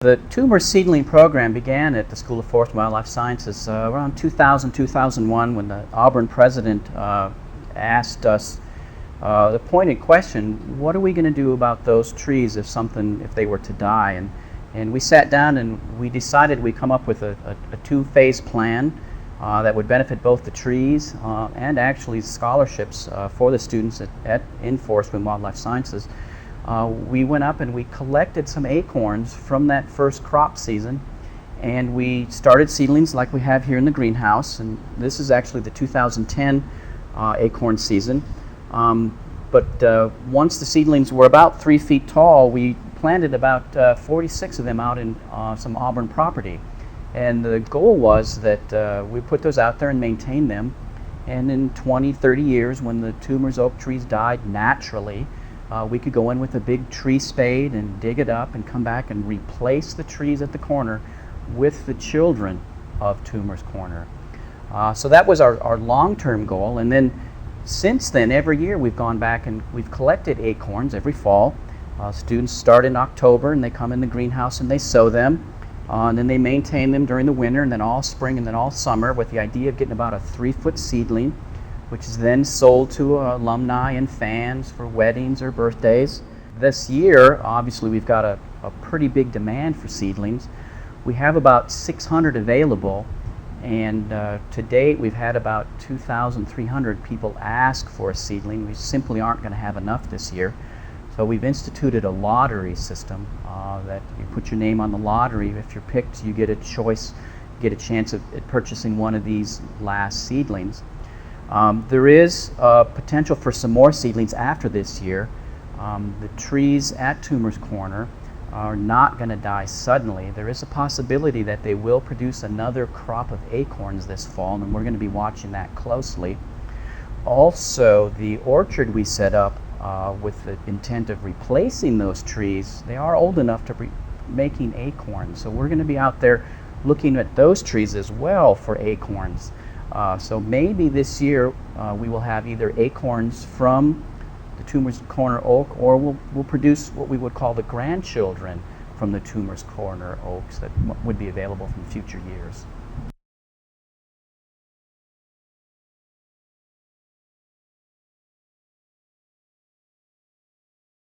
The Toomer seedling program began at the School of Forest and Wildlife Sciences around 2000, 2001 when the Auburn president asked us the pointed question, what are we going to do about those trees if they were to die? And we sat down and we decided we'd come up with a two-phase plan that would benefit both the trees and actually scholarships for the students in Forest and Wildlife Sciences. We went up and we collected some acorns from that first crop season, and we started seedlings like we have here in the greenhouse, and this is actually the 2010 acorn season. But once the seedlings were about 3 feet tall, we planted about 46 of them out in some Auburn property. And the goal was that we put those out there and maintain them, and in 20, 30 years when the Toomer's oak trees died naturally, we could go in with a big tree spade and dig it up and come back and replace the trees at the corner with the children of Toomer's Corner. So that was our long-term goal, and then since then every year we've gone back and we've collected acorns every fall. Students start in October and they come in the greenhouse and they sow them, and then they maintain them during the winter and then all spring and then all summer with the idea of getting about a 3-foot seedling, which is then sold to alumni and fans for weddings or birthdays. This year, obviously, we've got a pretty big demand for seedlings. We have about 600 available, and to date we've had about 2,300 people ask for a seedling. We simply aren't going to have enough this year. So we've instituted a lottery system that you put your name on the lottery. If you're picked, you get a choice, get a chance at purchasing one of these last seedlings. There is potential for some more seedlings after this year. The trees at Toomer's Corner are not going to die suddenly. There is a possibility that they will produce another crop of acorns this fall, and we're going to be watching that closely. Also, the orchard we set up with the intent of replacing those trees, they are old enough to be making acorns. So we're going to be out there looking at those trees as well for acorns. So maybe this year we will have either acorns from the Toomer's Corner oak, or we'll produce what we would call the grandchildren from the Toomer's Corner oaks that would be available from future years.